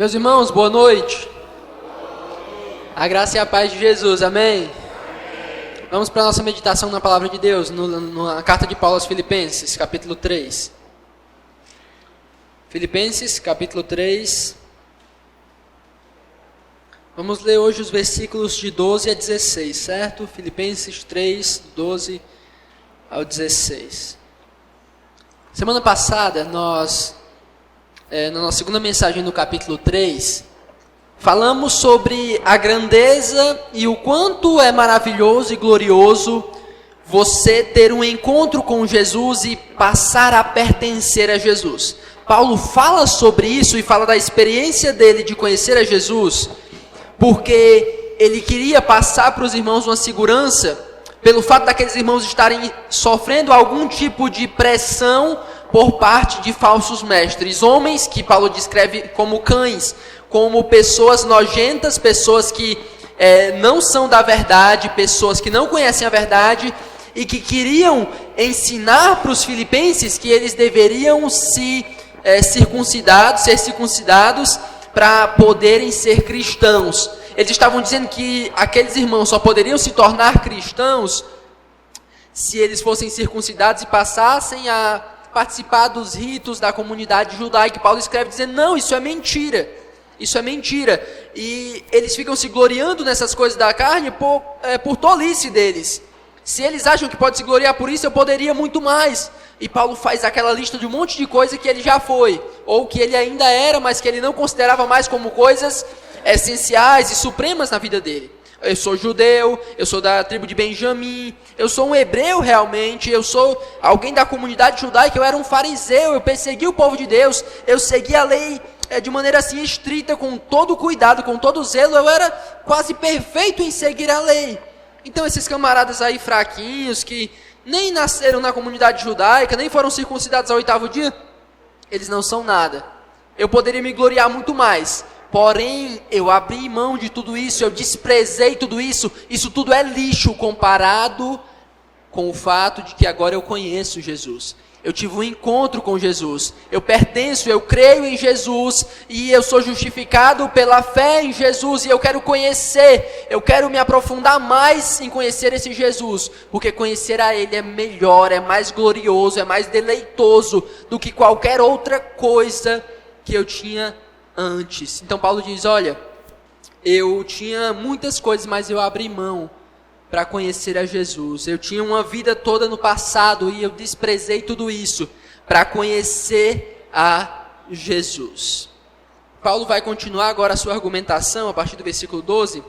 Meus irmãos, boa noite. A graça e a paz de Jesus, amém? Vamos para a nossa meditação na palavra de Deus, na carta de Paulo aos Filipenses, capítulo 3. Filipenses, capítulo 3. Vamos ler hoje os versículos de 12 a 16, certo? Filipenses 3, 12 ao 16. Semana passada, na nossa segunda mensagem no capítulo 3, falamos sobre a grandeza e o quanto é maravilhoso e glorioso você ter um encontro com Jesus e passar a pertencer a Jesus. Paulo fala sobre isso e fala da experiência dele de conhecer a Jesus, porque ele queria passar para os irmãos uma segurança, pelo fato daqueles irmãos estarem sofrendo algum tipo de pressão por parte de falsos mestres, homens que Paulo descreve como cães, como pessoas nojentas, pessoas que não são da verdade, pessoas que não conhecem a verdade e que queriam ensinar para os filipenses que eles deveriam ser circuncidados para poderem ser cristãos. Eles estavam dizendo que aqueles irmãos só poderiam se tornar cristãos se eles fossem circuncidados e passassem a participar dos ritos da comunidade judaica. Paulo escreve dizendo, não, isso é mentira. Isso é mentira. E eles ficam se gloriando nessas coisas da carne por tolice deles. Se eles acham que pode se gloriar por isso, eu poderia muito mais. E Paulo faz aquela lista de um monte de coisa que ele já foi, ou que ele ainda era, mas que ele não considerava mais como coisas essenciais e supremas na vida dele. Eu sou judeu, eu sou da tribo de Benjamim, eu sou um hebreu realmente, eu sou alguém da comunidade judaica, eu era um fariseu, eu persegui o povo de Deus, eu segui a lei de maneira assim estrita, com todo cuidado, com todo zelo, eu era quase perfeito em seguir a lei. Então esses camaradas aí fraquinhos, que nem nasceram na comunidade judaica, nem foram circuncidados ao 8º dia, eles não são nada. Eu poderia me gloriar muito mais. Porém, eu abri mão de tudo isso, eu desprezei tudo isso. Isso tudo é lixo comparado com o fato de que agora eu conheço Jesus. Eu tive um encontro com Jesus. Eu pertenço, eu creio em Jesus. E eu sou justificado pela fé em Jesus. E eu quero conhecer, eu quero me aprofundar mais em conhecer esse Jesus. Porque conhecer a Ele é melhor, é mais glorioso, é mais deleitoso do que qualquer outra coisa que eu tinha antes. Então Paulo diz, olha, eu tinha muitas coisas, mas eu abri mão para conhecer a Jesus. Eu tinha uma vida toda no passado e eu desprezei tudo isso para conhecer a Jesus. Paulo vai continuar agora a sua argumentação a partir do versículo 12,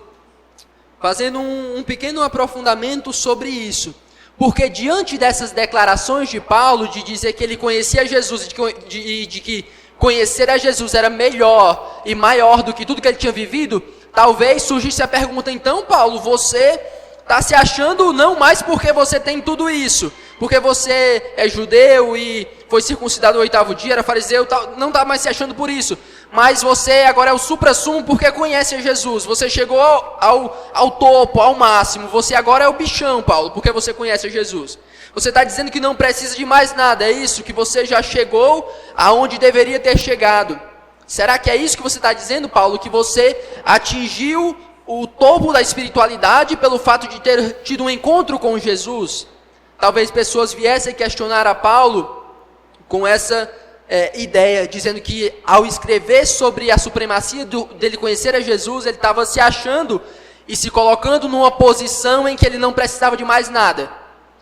fazendo um pequeno aprofundamento sobre isso. Porque diante dessas declarações de Paulo, de dizer que ele conhecia Jesus e de que conhecer a Jesus era melhor e maior do que tudo que ele tinha vivido, talvez surgisse a pergunta, então Paulo, você está se achando não mais porque você tem tudo isso, porque você é judeu e foi circuncidado no 8º dia, era fariseu, não está mais se achando por isso, mas você agora é o supra-sumo porque conhece a Jesus, você chegou ao topo, ao máximo, você agora é o bichão, Paulo, porque você conhece a Jesus. Você está dizendo que não precisa de mais nada, é isso? Que você já chegou aonde deveria ter chegado. Será que é isso que você está dizendo, Paulo? Que você atingiu o topo da espiritualidade pelo fato de ter tido um encontro com Jesus? Talvez pessoas viessem questionar a Paulo com essa ideia, dizendo que ao escrever sobre a supremacia dele conhecer a Jesus, ele estava se achando e se colocando numa posição em que ele não precisava de mais nada,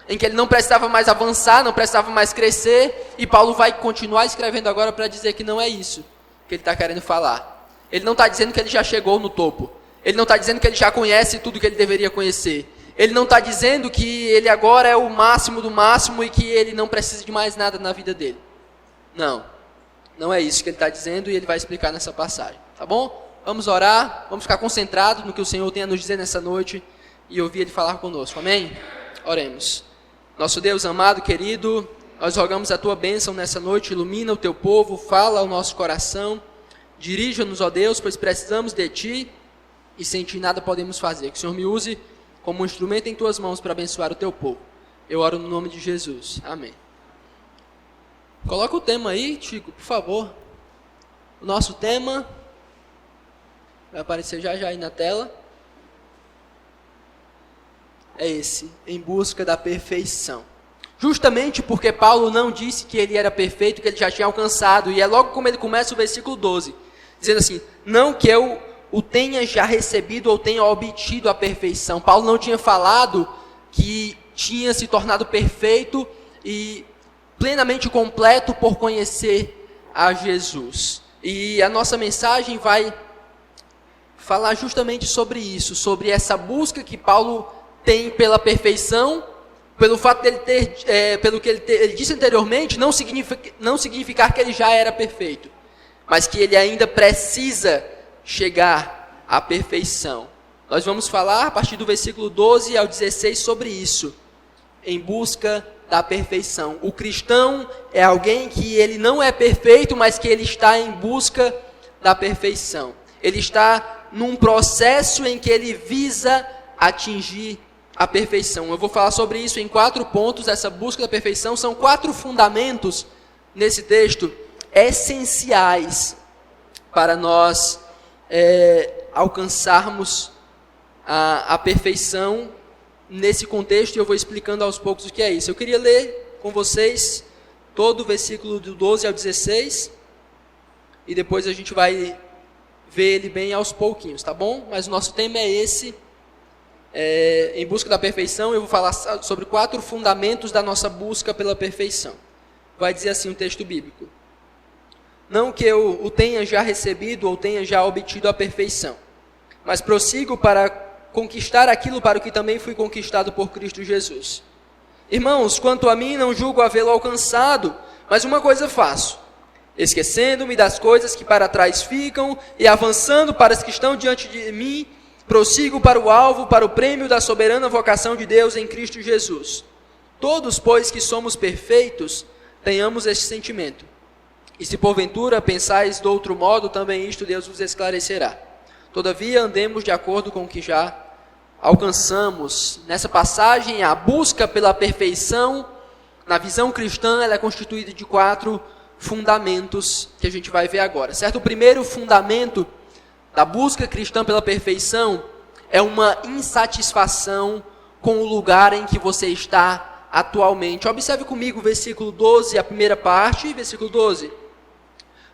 em que ele não precisava mais avançar, não precisava mais crescer, e Paulo vai continuar escrevendo agora para dizer que não é isso que ele está querendo falar. Ele não está dizendo que ele já chegou no topo, ele não está dizendo que ele já conhece tudo que ele deveria conhecer, ele não está dizendo que ele agora é o máximo do máximo e que ele não precisa de mais nada na vida dele. Não é isso que ele está dizendo e ele vai explicar nessa passagem, tá bom? Vamos orar, vamos ficar concentrados no que o Senhor tem a nos dizer nessa noite e ouvir Ele falar conosco, amém? Oremos. Nosso Deus amado, querido, nós rogamos a Tua bênção nessa noite, ilumina o Teu povo, fala ao nosso coração, dirija-nos, ó Deus, pois precisamos de Ti e sem Ti nada podemos fazer. Que o Senhor me use como um instrumento em Tuas mãos para abençoar o Teu povo. Eu oro no nome de Jesus. Amém. Coloca o tema aí, Tico, por favor. O nosso tema Vai aparecer já aí na tela. É esse, em busca da perfeição. Justamente porque Paulo não disse que ele era perfeito, que ele já tinha alcançado. E é logo como ele começa o versículo 12. Dizendo assim, não que eu o tenha já recebido ou tenha obtido a perfeição. Paulo não tinha falado que tinha se tornado perfeito e plenamente completo por conhecer a Jesus. E a nossa mensagem vai falar justamente sobre isso, sobre essa busca que Paulo tem pela perfeição, pelo fato dele ter, pelo que ele disse anteriormente, não significar que ele já era perfeito, mas que ele ainda precisa chegar à perfeição. Nós vamos falar a partir do versículo 12 ao 16 sobre isso, em busca da perfeição. O cristão é alguém que ele não é perfeito, mas que ele está em busca da perfeição. Ele está num processo em que ele visa atingir a perfeição. Eu vou falar sobre isso em 4 pontos. Essa busca da perfeição são 4 fundamentos nesse texto essenciais para nós alcançarmos a perfeição nesse contexto, e eu vou explicando aos poucos o que é isso. Eu queria ler com vocês todo o versículo do 12 ao 16, e depois a gente vai ver ele bem aos pouquinhos, tá bom? Mas o nosso tema é esse, em busca da perfeição. Eu vou falar sobre 4 fundamentos da nossa busca pela perfeição. Vai dizer assim o texto bíblico: não que eu o tenha já recebido ou tenha já obtido a perfeição, mas prossigo para conquistar aquilo para o que também fui conquistado por Cristo Jesus. Irmãos, quanto a mim, não julgo havê-lo alcançado, mas uma coisa faço, esquecendo-me das coisas que para trás ficam e avançando para as que estão diante de mim, prossigo para o alvo, para o prêmio da soberana vocação de Deus em Cristo Jesus. Todos, pois, que somos perfeitos, tenhamos este sentimento. E se porventura pensais de outro modo, também isto Deus vos esclarecerá. Todavia, andemos de acordo com o que já alcançamos. Nessa passagem, a busca pela perfeição, na visão cristã, ela é constituída de 4 fundamentos que a gente vai ver agora, certo? O primeiro fundamento da busca cristã pela perfeição é uma insatisfação com o lugar em que você está atualmente. Observe comigo o versículo 12, a primeira parte, versículo 12.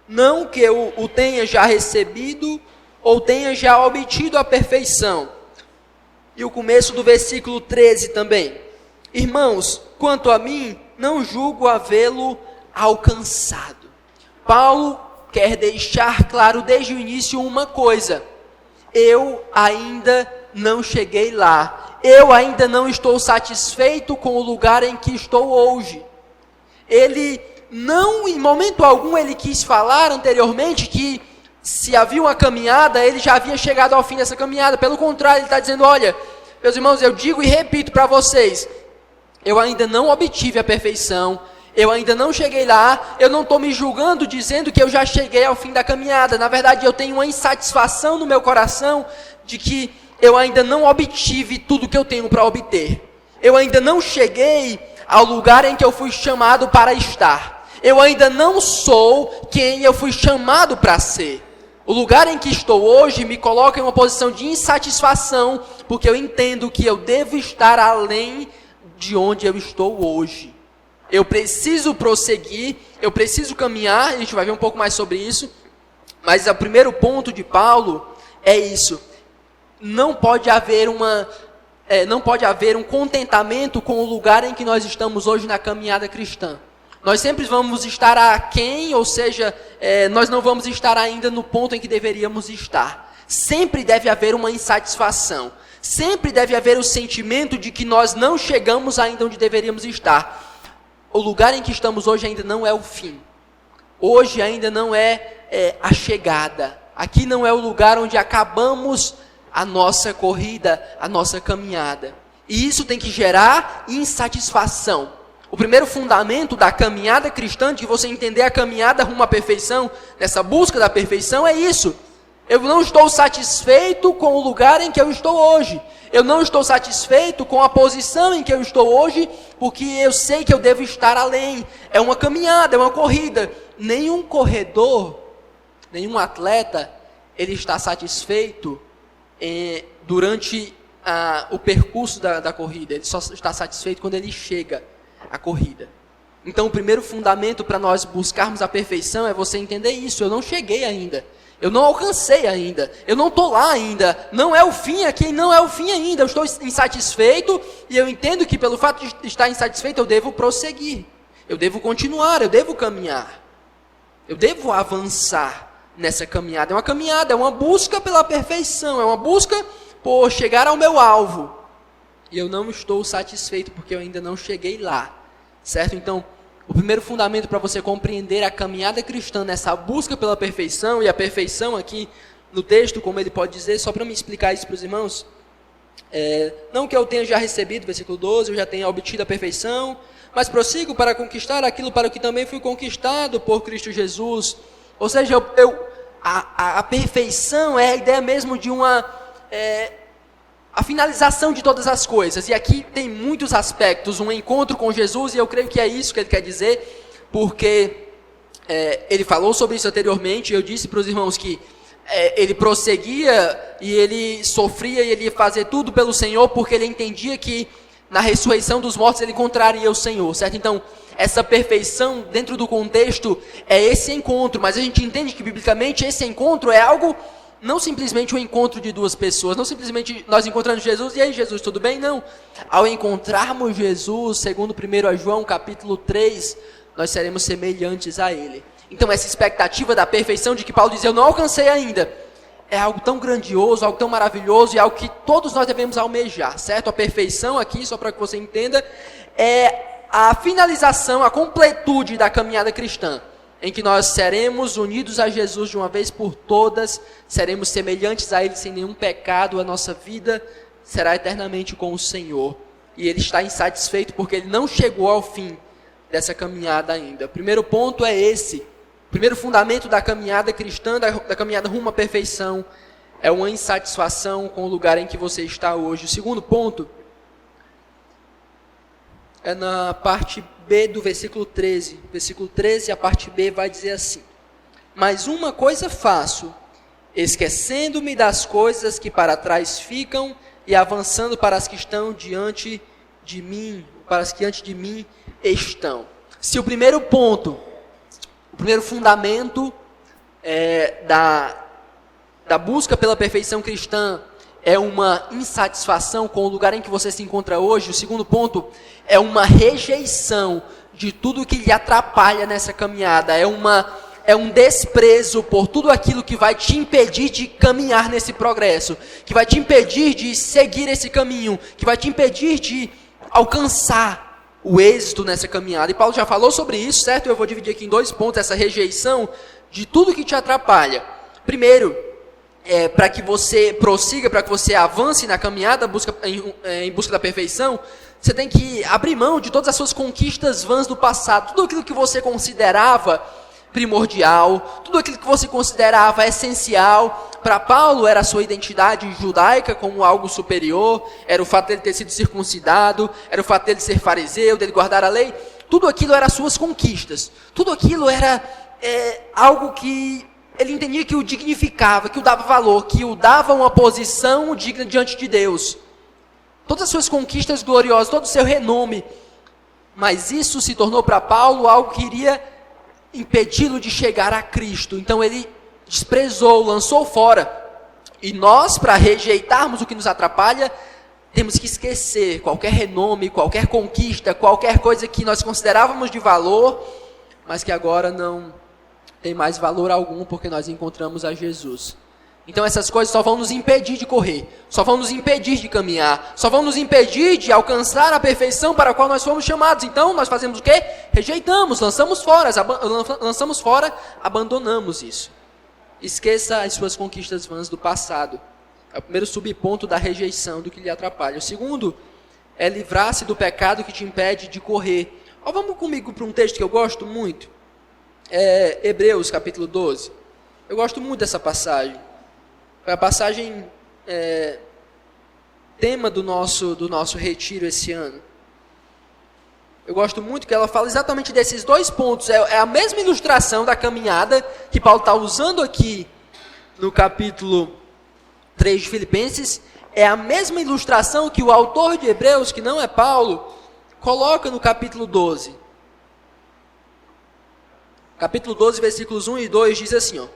Não que eu o tenha já recebido ou tenha já obtido a perfeição. E o começo do versículo 13 também. Irmãos, quanto a mim, não julgo havê-lo alcançado. Paulo quer deixar claro desde o início uma coisa: eu ainda não cheguei lá. Eu ainda não estou satisfeito com o lugar em que estou hoje. Ele não, em momento algum, ele quis falar anteriormente que se havia uma caminhada, ele já havia chegado ao fim dessa caminhada. Pelo contrário, ele está dizendo: olha, meus irmãos, eu digo e repito para vocês, eu ainda não obtive a perfeição, eu ainda não cheguei lá, eu não estou me julgando dizendo que eu já cheguei ao fim da caminhada. Na verdade, eu tenho uma insatisfação no meu coração de que eu ainda não obtive tudo que eu tenho para obter. Eu ainda não cheguei ao lugar em que eu fui chamado para estar. Eu ainda não sou quem eu fui chamado para ser. O lugar em que estou hoje me coloca em uma posição de insatisfação, porque eu entendo que eu devo estar além de onde eu estou hoje. Eu preciso prosseguir, eu preciso caminhar, a gente vai ver um pouco mais sobre isso, mas o primeiro ponto de Paulo é isso. Não pode haver um contentamento com o lugar em que nós estamos hoje na caminhada cristã. Nós sempre vamos estar aquém, ou seja, nós não vamos estar ainda no ponto em que deveríamos estar. Sempre deve haver uma insatisfação. Sempre deve haver o sentimento de que nós não chegamos ainda onde deveríamos estar. O lugar em que estamos hoje ainda não é o fim. Hoje ainda não é a chegada. Aqui não é o lugar onde acabamos a nossa corrida, a nossa caminhada. E isso tem que gerar insatisfação. O primeiro fundamento da caminhada cristã, de você entender a caminhada rumo à perfeição, nessa busca da perfeição, é isso. Eu não estou satisfeito com o lugar em que eu estou hoje. Eu não estou satisfeito com a posição em que eu estou hoje, porque eu sei que eu devo estar além. É uma caminhada, é uma corrida. Nenhum corredor, nenhum atleta, ele está satisfeito durante o percurso da corrida. Ele só está satisfeito quando ele chega à corrida. Então, o primeiro fundamento para nós buscarmos a perfeição é você entender isso. Eu não cheguei ainda. Eu não alcancei ainda. Eu não estou lá ainda. Não é o fim aqui, não é o fim ainda. Eu estou insatisfeito e eu entendo que pelo fato de estar insatisfeito eu devo prosseguir. Eu devo continuar, eu devo caminhar. Eu devo avançar nessa caminhada. É uma caminhada, é uma busca pela perfeição. É uma busca por chegar ao meu alvo. E eu não estou satisfeito porque eu ainda não cheguei lá. Certo? Então, o primeiro fundamento para você compreender a caminhada cristã nessa busca pela perfeição, e a perfeição aqui no texto, como ele pode dizer, só para me explicar isso para os irmãos, não que eu tenha já recebido, versículo 12, eu já tenha obtido a perfeição, mas prossigo para conquistar aquilo para o que também fui conquistado por Cristo Jesus. Ou seja, a perfeição é a ideia mesmo de a finalização de todas as coisas. E aqui tem muitos aspectos, um encontro com Jesus, e eu creio que é isso que ele quer dizer, porque ele falou sobre isso anteriormente. Eu disse para os irmãos que ele prosseguia e ele sofria e ele ia fazer tudo pelo Senhor, porque ele entendia que na ressurreição dos mortos ele encontraria o Senhor, certo? Então, essa perfeição dentro do contexto é esse encontro, mas a gente entende que biblicamente esse encontro é algo, não simplesmente um encontro de duas pessoas, não simplesmente nós encontrando Jesus, e aí Jesus, tudo bem? Não. Ao encontrarmos Jesus, segundo 1 João capítulo 3, nós seremos semelhantes a Ele. Então essa expectativa da perfeição de que Paulo diz, eu não alcancei ainda, é algo tão grandioso, algo tão maravilhoso, e algo que todos nós devemos almejar, certo? A perfeição aqui, só para que você entenda, é a finalização, a completude da caminhada cristã, em que nós seremos unidos a Jesus de uma vez por todas, seremos semelhantes a Ele sem nenhum pecado, a nossa vida será eternamente com o Senhor. E Ele está insatisfeito porque Ele não chegou ao fim dessa caminhada ainda. O primeiro ponto é esse. O primeiro fundamento da caminhada cristã, da caminhada rumo à perfeição, é uma insatisfação com o lugar em que você está hoje. O segundo ponto é na parte B do versículo 13. Versículo 13, a parte B vai dizer assim: mas uma coisa faço, esquecendo-me das coisas que para trás ficam e avançando para as que estão diante de mim, para as que diante de mim estão. Se o primeiro ponto, o primeiro fundamento da busca pela perfeição cristã é uma insatisfação com o lugar em que você se encontra hoje, o segundo ponto é uma rejeição de tudo que lhe atrapalha nessa caminhada, é um desprezo por tudo aquilo que vai te impedir de caminhar nesse progresso, que vai te impedir de seguir esse caminho, que vai te impedir de alcançar o êxito nessa caminhada. E Paulo já falou sobre isso, certo? Eu vou dividir aqui em 2 pontos essa rejeição de tudo que te atrapalha. Primeiro, para que você prossiga, para que você avance na caminhada em busca da perfeição, você tem que abrir mão de todas as suas conquistas vãs do passado, tudo aquilo que você considerava primordial, tudo aquilo que você considerava essencial. Para Paulo era a sua identidade judaica como algo superior, era o fato dele ter sido circuncidado, era o fato dele ser fariseu, dele guardar a lei. Tudo aquilo era suas conquistas, tudo aquilo era algo que ele entendia que o dignificava, que o dava valor, que o dava uma posição digna diante de Deus. Todas as suas conquistas gloriosas, todo o seu renome. Mas isso se tornou para Paulo algo que iria impedi-lo de chegar a Cristo. Então ele desprezou, lançou fora. E nós, para rejeitarmos o que nos atrapalha, temos que esquecer qualquer renome, qualquer conquista, qualquer coisa que nós considerávamos de valor, mas que agora não tem mais valor algum porque nós encontramos a Jesus. Então essas coisas só vão nos impedir de correr, só vão nos impedir de caminhar, só vão nos impedir de alcançar a perfeição para a qual nós fomos chamados. Então nós fazemos o quê? Rejeitamos, lançamos fora, abandonamos isso. Esqueça as suas conquistas vãs do passado. É o primeiro subponto da rejeição, do que lhe atrapalha. O segundo é livrar-se do pecado que te impede de correr. Vamos comigo para um texto que eu gosto muito. Hebreus capítulo 12. Eu gosto muito dessa passagem. Foi a passagem tema do nosso retiro esse ano. Eu gosto muito que ela fala exatamente desses 2 pontos. É a mesma ilustração da caminhada que Paulo está usando aqui no capítulo 3 de Filipenses é a mesma ilustração que o autor de Hebreus, que não é Paulo, coloca no capítulo 12. Capítulo 12, versículos 1 e 2 diz assim, ó: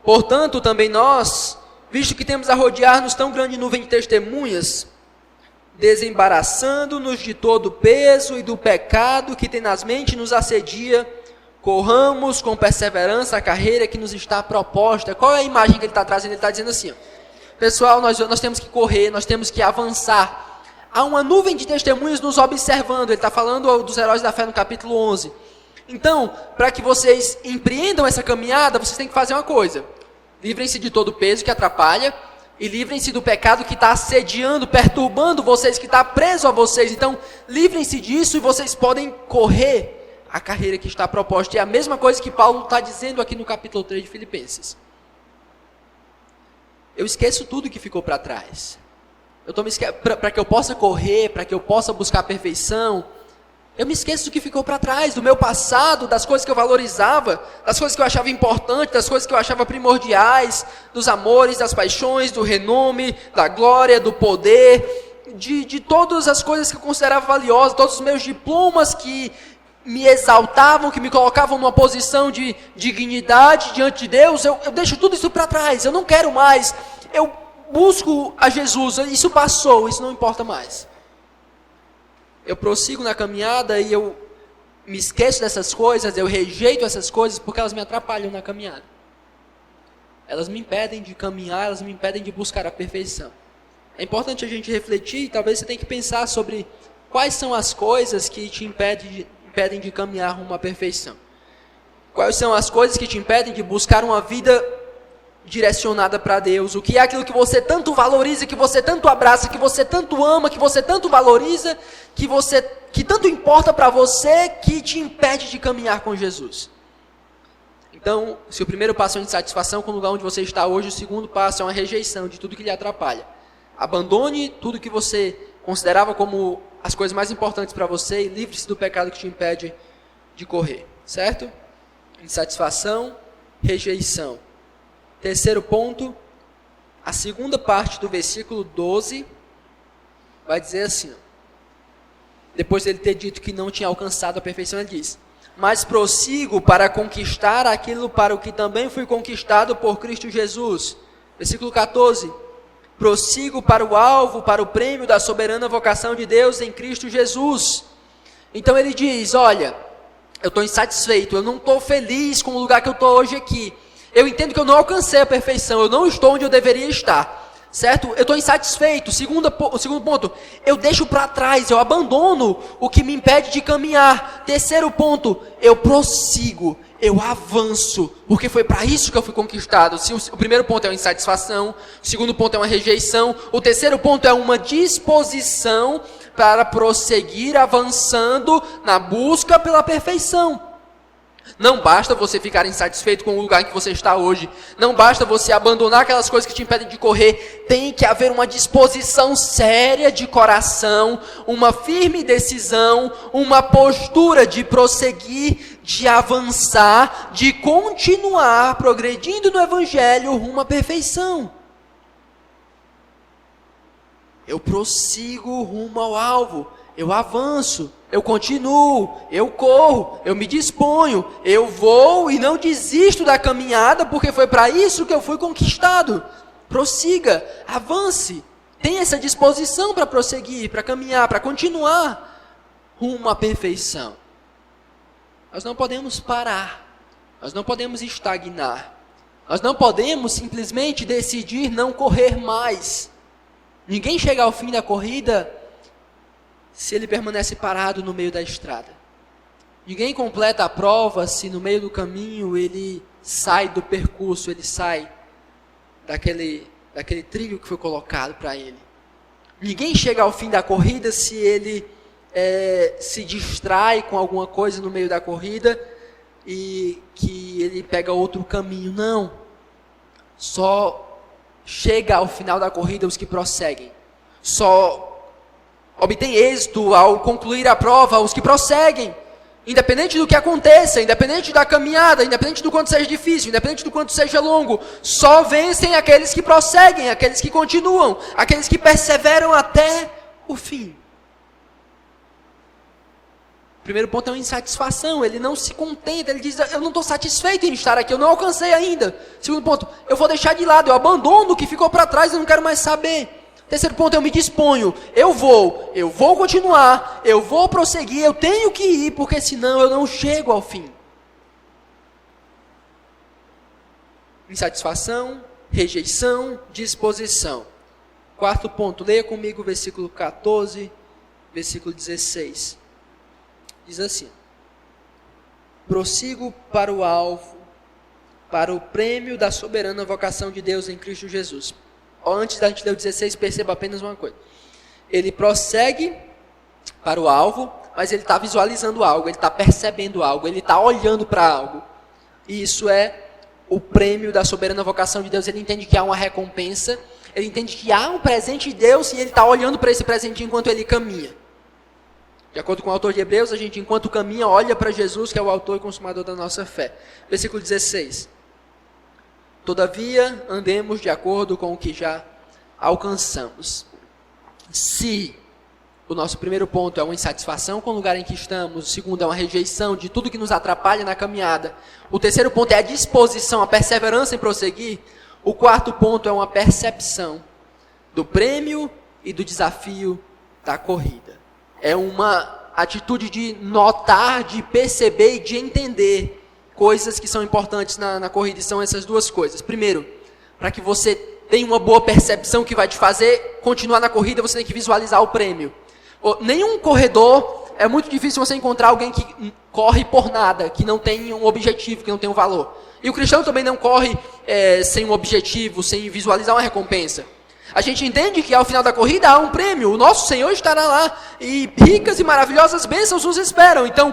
portanto, também nós, visto que temos a rodear-nos tão grande nuvem de testemunhas, desembaraçando-nos de todo o peso e do pecado que tenazmente nos assedia, corramos com perseverança a carreira que nos está proposta. Qual é a imagem que ele está trazendo? Ele está dizendo assim, ó: pessoal, nós temos que correr, nós temos que avançar. Há uma nuvem de testemunhas nos observando. Ele está falando dos heróis da fé no capítulo 11. Então, para que vocês empreendam essa caminhada, vocês têm que fazer uma coisa: livrem-se de todo o peso que atrapalha, e livrem-se do pecado que está assediando, perturbando vocês, que está preso a vocês. Então, livrem-se disso e vocês podem correr a carreira que está proposta. É a mesma coisa que Paulo está dizendo aqui no capítulo 3 de Filipenses. Eu esqueço tudo que ficou para trás. Para que eu possa correr, para que eu possa buscar a perfeição, eu me esqueço do que ficou para trás, do meu passado, das coisas que eu valorizava, das coisas que eu achava importantes, das coisas que eu achava primordiais, dos amores, das paixões, do renome, da glória, do poder, de todas as coisas que eu considerava valiosas, todos os meus diplomas que me exaltavam, que me colocavam numa posição de dignidade diante de Deus. Eu deixo tudo isso para trás, eu não quero mais, eu busco a Jesus, isso passou, isso não importa mais. Eu prossigo na caminhada e eu me esqueço dessas coisas, eu rejeito essas coisas porque elas me atrapalham na caminhada. Elas me impedem de caminhar, elas me impedem de buscar a perfeição. É importante a gente refletir, talvez você tenha que pensar sobre quais são as coisas que te impedem de caminhar rumo à perfeição. Quais são as coisas que te impedem de buscar uma vida direcionada para Deus? O que é aquilo que você tanto valoriza, que você tanto abraça, que você tanto ama, que você tanto valoriza, que tanto importa para você, que te impede de caminhar com Jesus? Então, se o primeiro passo é uma insatisfação com o lugar onde você está hoje, o segundo passo é uma rejeição de tudo que lhe atrapalha. Abandone tudo que você considerava como as coisas mais importantes para você e livre-se do pecado que te impede de correr, certo? Insatisfação, rejeição. Terceiro ponto, a segunda parte do versículo 12 vai dizer assim, ó, depois dele ter dito que não tinha alcançado a perfeição, ele diz: mas prossigo para conquistar aquilo para o que também fui conquistado por Cristo Jesus. Versículo 14, prossigo para o alvo, para o prêmio da soberana vocação de Deus em Cristo Jesus. Então ele diz, olha, eu estou insatisfeito, eu não estou feliz com o lugar que eu estou hoje aqui. Eu entendo que eu não alcancei a perfeição, eu não estou onde eu deveria estar, certo? Eu estou insatisfeito. O segundo ponto, eu deixo para trás, eu abandono o que me impede de caminhar. Terceiro ponto, eu prossigo, eu avanço, porque foi para isso que eu fui conquistado. O primeiro ponto é uma insatisfação, o segundo ponto é uma rejeição, o terceiro ponto é uma disposição para prosseguir avançando na busca pela perfeição. Não basta você ficar insatisfeito com o lugar em que você está hoje. Não basta você abandonar aquelas coisas que te impedem de correr. Tem que haver uma disposição séria de coração, uma firme decisão, uma postura de prosseguir, de avançar, de continuar progredindo no Evangelho rumo à perfeição. Eu prossigo rumo ao alvo. Eu avanço, eu continuo, eu corro, eu me disponho, eu vou e não desisto da caminhada, porque foi para isso que eu fui conquistado. Prossiga, avance, tenha essa disposição para prosseguir, para caminhar, para continuar rumo à perfeição. Nós não podemos parar, nós não podemos estagnar, nós não podemos simplesmente decidir não correr mais. Ninguém chega ao fim da corrida se ele permanece parado no meio da estrada. Ninguém completa a prova se no meio do caminho ele sai do percurso, ele sai daquele trilho que foi colocado para ele. Ninguém chega ao fim da corrida se ele se distrai com alguma coisa no meio da corrida e que ele pega outro caminho. Não. Só chega ao final da corrida os que prosseguem. Só obtém êxito ao concluir a prova os que prosseguem. Independente do que aconteça, independente da caminhada, independente do quanto seja difícil, independente do quanto seja longo, só vencem aqueles que prosseguem, aqueles que continuam, aqueles que perseveram até o fim. O primeiro ponto é uma insatisfação, ele não se contenta, ele diz, eu não estou satisfeito em estar aqui, eu não alcancei ainda. Segundo ponto, eu vou deixar de lado, eu abandono o que ficou para trás, eu não quero mais saber. Terceiro ponto, eu me disponho, eu vou continuar, eu vou prosseguir, eu tenho que ir, porque senão eu não chego ao fim. Insatisfação, rejeição, disposição. Quarto ponto, leia comigo o versículo 14, versículo 16. Diz assim: prossigo para o alvo, para o prêmio da soberana vocação de Deus em Cristo Jesus. Antes da gente ler o 16, perceba apenas uma coisa. Ele prossegue para o alvo, mas ele está visualizando algo, ele está percebendo algo, ele está olhando para algo. E isso é o prêmio da soberana vocação de Deus. Ele entende que há uma recompensa, ele entende que há um presente de Deus e ele está olhando para esse presente enquanto ele caminha. De acordo com o autor de Hebreus, a gente, enquanto caminha, olha para Jesus, que é o autor e consumador da nossa fé. Versículo 16. Todavia, andemos de acordo com o que já alcançamos. Se o nosso primeiro ponto é uma insatisfação com o lugar em que estamos, o segundo é uma rejeição de tudo que nos atrapalha na caminhada, o terceiro ponto é a disposição, a perseverança em prosseguir, o quarto ponto é uma percepção do prêmio e do desafio da corrida. É uma atitude de notar, de perceber e de entender coisas que são importantes na corrida, e são essas duas coisas. Primeiro, para que você tenha uma boa percepção que vai te fazer continuar na corrida, você tem que visualizar o prêmio. Nenhum corredor, é muito difícil você encontrar alguém que corre por nada, que não tem um objetivo, que não tem um valor. E o cristão também não corre sem um objetivo, sem visualizar uma recompensa. A gente entende que ao final da corrida há um prêmio, o nosso Senhor estará lá, e ricas e maravilhosas bênçãos nos esperam. Então,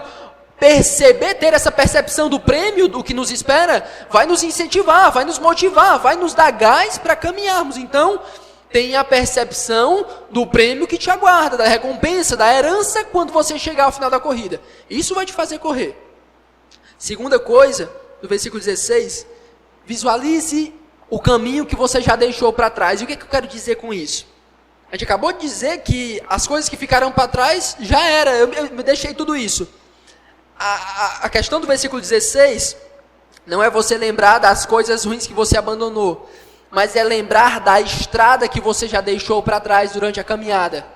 perceber, ter essa percepção do prêmio, do que nos espera, vai nos incentivar, vai nos motivar, vai nos dar gás para caminharmos. Então, tenha a percepção do prêmio que te aguarda, da recompensa, da herança, quando você chegar ao final da corrida. Isso vai te fazer correr. Segunda coisa, no versículo 16, visualize o caminho que você já deixou para trás. E o que eu quero dizer com isso? A gente acabou de dizer que as coisas que ficaram para trás, já era, eu deixei tudo isso. A questão do versículo 16 não é você lembrar das coisas ruins que você abandonou, mas é lembrar da estrada que você já deixou para trás durante a caminhada.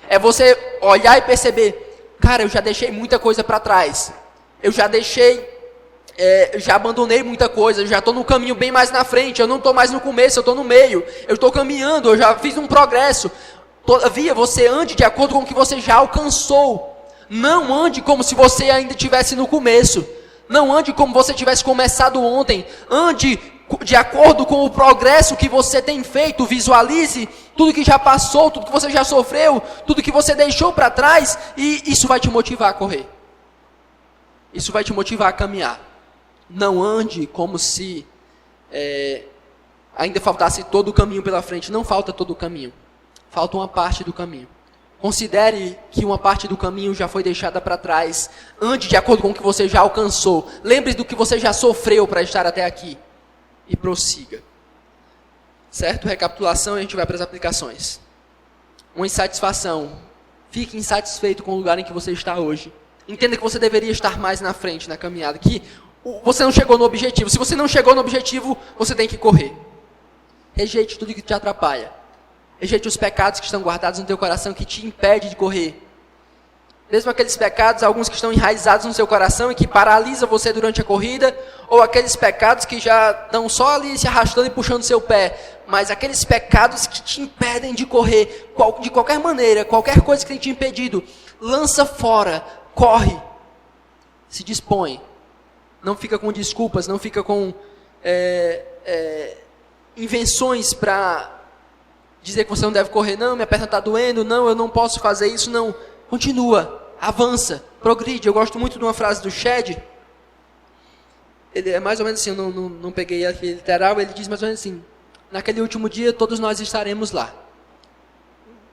É você olhar e perceber, cara, eu já deixei muita coisa para trás. Eu já já abandonei muita coisa, eu já estou no caminho bem mais na frente, eu não estou mais no começo, eu estou no meio, eu estou caminhando, eu já fiz um progresso. Todavia, você ande de acordo com o que você já alcançou. Não ande como se você ainda estivesse no começo. Não ande como você tivesse começado ontem. Ande de acordo com o progresso que você tem feito. Visualize tudo que já passou, tudo que você já sofreu, tudo que você deixou para trás. E isso vai te motivar a correr. Isso vai te motivar a caminhar. Não ande como se ainda faltasse todo o caminho pela frente. Não falta todo o caminho. Falta uma parte do caminho. Considere que uma parte do caminho já foi deixada para trás. Ande de acordo com o que você já alcançou. Lembre-se do que você já sofreu para estar até aqui. E prossiga. Certo? Recapitulação e a gente vai para as aplicações. Uma insatisfação. Fique insatisfeito com o lugar em que você está hoje. Entenda que você deveria estar mais na frente na caminhada. Que você não chegou no objetivo. Se você não chegou no objetivo, você tem que correr. Rejeite tudo que te atrapalha. Rejeite os pecados que estão guardados no teu coração, que te impede de correr. Mesmo aqueles pecados, alguns que estão enraizados no seu coração e que paralisam você durante a corrida, ou aqueles pecados que já estão só ali se arrastando e puxando seu pé, mas aqueles pecados que te impedem de correr, de qualquer maneira, qualquer coisa que tenha te impedido, lança fora, corre, se dispõe. Não fica com desculpas, não fica com invenções para dizer que você não deve correr. Não, minha perna está doendo, não, eu não posso fazer isso, não. Continua, avança, progride. Eu gosto muito de uma frase do Shed. Ele é mais ou menos assim, eu não peguei aqui literal, ele diz mais ou menos assim: naquele último dia todos nós estaremos lá.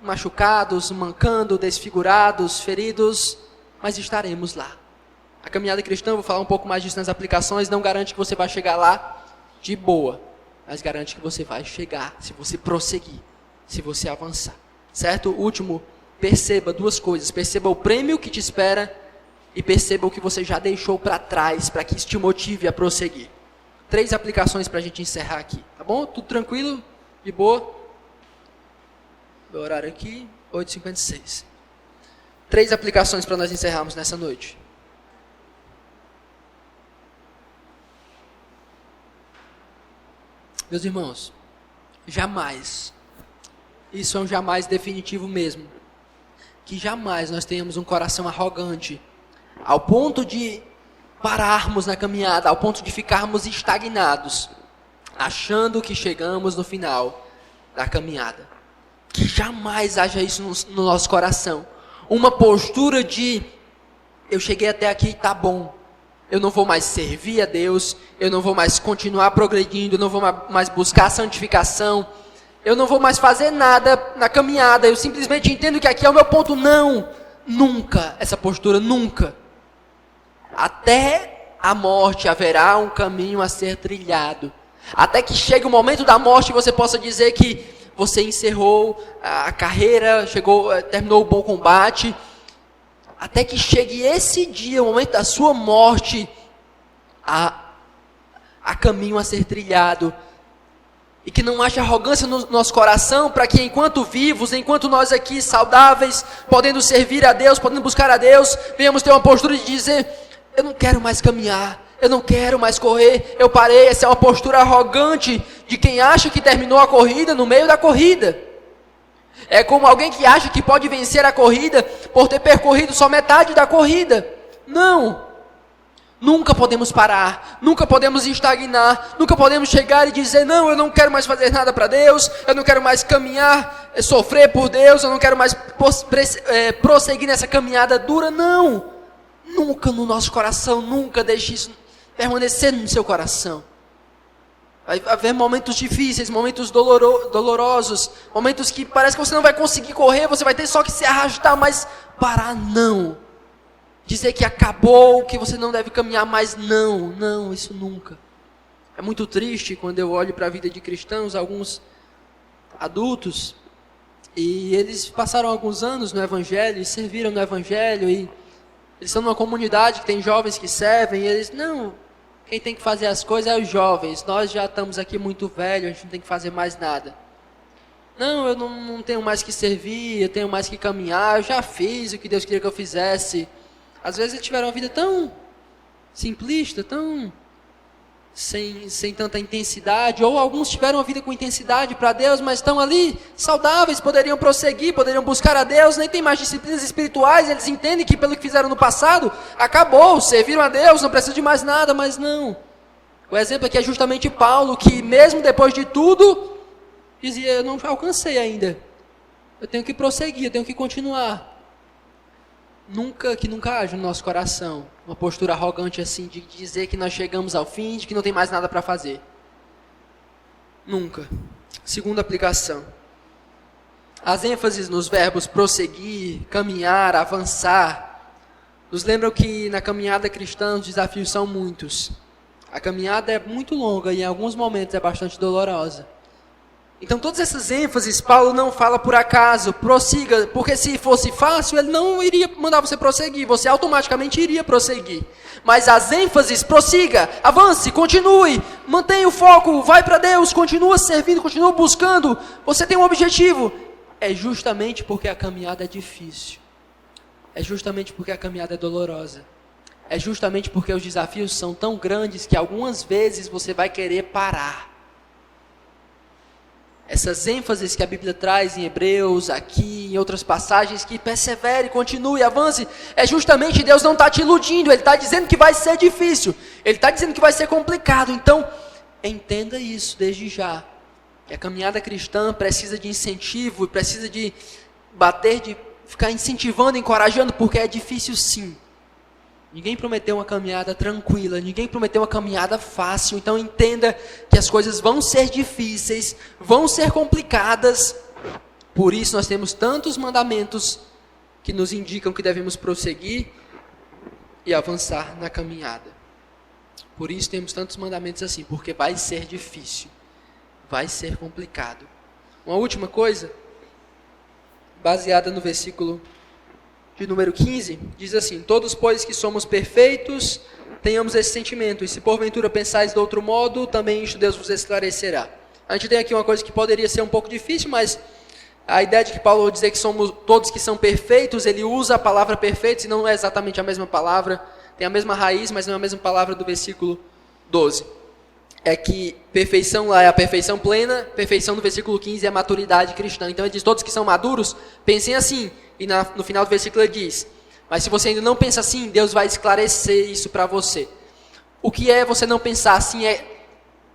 Machucados, mancando, desfigurados, feridos, mas estaremos lá. A caminhada cristã, eu vou falar um pouco mais disso nas aplicações, não garante que você vai chegar lá de boa, mas garante que você vai chegar se você prosseguir, se você avançar. Certo? Último, perceba duas coisas. Perceba o prêmio que te espera e perceba o que você já deixou para trás, para que isso te motive a prosseguir. 3 aplicações para a gente encerrar aqui. Tá bom? Tudo tranquilo? De boa? Meu horário aqui, 8h56. 3 aplicações para nós encerrarmos nessa noite. Meus irmãos, jamais, isso é um jamais definitivo mesmo, que jamais nós tenhamos um coração arrogante, ao ponto de pararmos na caminhada, ao ponto de ficarmos estagnados, achando que chegamos no final da caminhada. Que jamais haja isso no nosso coração. Uma postura de, eu cheguei até aqui, tá bom. Eu não vou mais servir a Deus, eu não vou mais continuar progredindo, eu não vou mais buscar santificação, eu não vou mais fazer nada na caminhada, eu simplesmente entendo que aqui é o meu ponto. Não, nunca, essa postura nunca. Até a morte haverá um caminho a ser trilhado. Até que chegue o momento da morte e você possa dizer que você encerrou a carreira, terminou o bom combate. Até que chegue esse dia, o momento da sua morte, a caminho a ser trilhado. E que não haja arrogância no nosso coração, para que enquanto vivos, enquanto nós aqui saudáveis, podendo servir a Deus, podendo buscar a Deus, venhamos ter uma postura de dizer, eu não quero mais caminhar, eu não quero mais correr, eu parei. Essa é uma postura arrogante de quem acha que terminou a corrida no meio da corrida. É como alguém que acha que pode vencer a corrida por ter percorrido só metade da corrida. Não. Nunca podemos parar, nunca podemos estagnar, nunca podemos chegar e dizer, não, eu não quero mais fazer nada para Deus, eu não quero mais caminhar, sofrer por Deus, eu não quero mais prosseguir nessa caminhada dura. Não. Nunca no nosso coração, nunca deixe isso permanecer no seu coração. Vai haver momentos difíceis, momentos dolorosos, momentos que parece que você não vai conseguir correr, você vai ter só que se arrastar, mas parar não. Dizer que acabou, que você não deve caminhar mais, não, isso nunca. É muito triste quando eu olho para a vida de cristãos, alguns adultos, e eles passaram alguns anos no Evangelho, e serviram no Evangelho, e eles estão numa comunidade que tem jovens que servem, e eles, não, quem tem que fazer as coisas é os jovens, nós já estamos aqui muito velhos, a gente não tem que fazer mais nada. Não, eu não tenho mais que servir, eu tenho mais que caminhar, eu já fiz o que Deus queria que eu fizesse. Às vezes eles tiveram uma vida tão simplista, tão sem tanta intensidade, ou alguns tiveram uma vida com intensidade para Deus, mas estão ali saudáveis, poderiam prosseguir, poderiam buscar a Deus, nem tem mais disciplinas espirituais, eles entendem que pelo que fizeram no passado, acabou, serviram a Deus, não precisa de mais nada, mas não. O exemplo aqui é justamente Paulo, que mesmo depois de tudo, dizia, eu não alcancei ainda, eu tenho que prosseguir, eu tenho que continuar. Que nunca haja no nosso coração uma postura arrogante assim, de dizer que nós chegamos ao fim, de que não tem mais nada para fazer. Nunca. Segunda aplicação. As ênfases nos verbos prosseguir, caminhar, avançar, nos lembram que na caminhada cristã os desafios são muitos. A caminhada é muito longa e em alguns momentos é bastante dolorosa. Então todas essas ênfases, Paulo não fala por acaso, prossiga, porque se fosse fácil, ele não iria mandar você prosseguir, você automaticamente iria prosseguir. Mas as ênfases, prossiga, avance, continue, mantenha o foco, vai para Deus, continua servindo, continua buscando, você tem um objetivo. É justamente porque a caminhada é difícil, é justamente porque a caminhada é dolorosa, é justamente porque os desafios são tão grandes que algumas vezes você vai querer parar. Essas ênfases que a Bíblia traz em Hebreus, aqui, em outras passagens, que persevere, continue, avance, é justamente Deus não está te iludindo, Ele está dizendo que vai ser difícil, Ele está dizendo que vai ser complicado, então entenda isso desde já, que a caminhada cristã precisa de incentivo, precisa de ficar incentivando, encorajando, porque é difícil sim. Ninguém prometeu uma caminhada tranquila, ninguém prometeu uma caminhada fácil, então entenda que as coisas vão ser difíceis, vão ser complicadas, por isso nós temos tantos mandamentos que nos indicam que devemos prosseguir, e avançar na caminhada. Por isso temos tantos mandamentos assim, porque vai ser difícil, vai ser complicado. Uma última coisa, baseada no versículo de número 15, diz assim: todos, pois, que somos perfeitos, tenhamos esse sentimento, e se porventura pensais de outro modo, também isto Deus vos esclarecerá. A gente tem aqui uma coisa que poderia ser um pouco difícil, mas a ideia de que Paulo dizer que somos todos que são perfeitos, ele usa a palavra perfeitos, e não é exatamente a mesma palavra, tem a mesma raiz, mas não é a mesma palavra do versículo 12. É que perfeição lá é a perfeição plena, perfeição no versículo 15 é a maturidade cristã. Então ele diz, todos que são maduros, pensem assim. E no final do versículo ele diz, mas se você ainda não pensa assim, Deus vai esclarecer isso para você. O que é você não pensar assim? É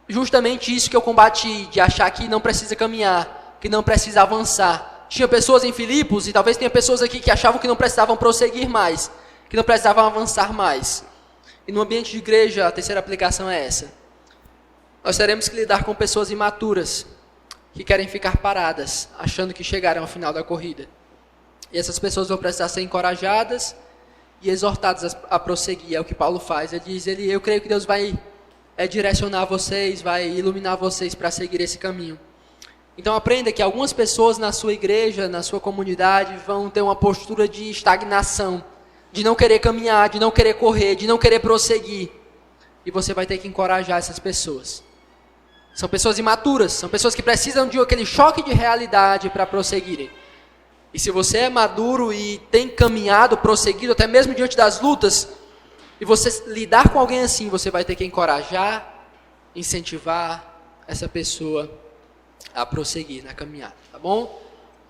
justamente isso que eu combati, de achar que não precisa caminhar, que não precisa avançar. Tinha pessoas em Filipos, e talvez tenha pessoas aqui que achavam que não precisavam prosseguir mais, que não precisavam avançar mais. E no ambiente de igreja, a terceira aplicação é essa. Nós teremos que lidar com pessoas imaturas, que querem ficar paradas, achando que chegaram ao final da corrida. E essas pessoas vão precisar ser encorajadas e exortadas a prosseguir. É o que Paulo faz. Ele diz, eu creio que Deus vai direcionar vocês, vai iluminar vocês para seguir esse caminho. Então aprenda que algumas pessoas na sua igreja, na sua comunidade, vão ter uma postura de estagnação, de não querer caminhar, de não querer correr, de não querer prosseguir. E você vai ter que encorajar essas pessoas. São pessoas imaturas, são pessoas que precisam de aquele choque de realidade para prosseguirem. E se você é maduro e tem caminhado, prosseguido, até mesmo diante das lutas, e você lidar com alguém assim, você vai ter que encorajar, incentivar essa pessoa a prosseguir na caminhada, tá bom?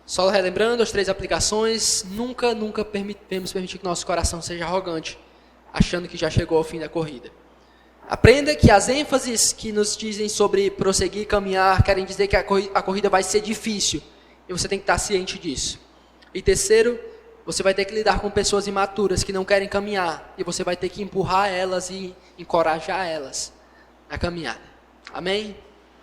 Só relembrando as 3 aplicações, nunca devemos permitir que nosso coração seja arrogante, achando que já chegou ao fim da corrida. Aprenda que as ênfases que nos dizem sobre prosseguir e caminhar, querem dizer que a corrida vai ser difícil, e você tem que estar ciente disso. E terceiro, você vai ter que lidar com pessoas imaturas que não querem caminhar, e você vai ter que empurrar elas e encorajar elas na caminhada. Amém?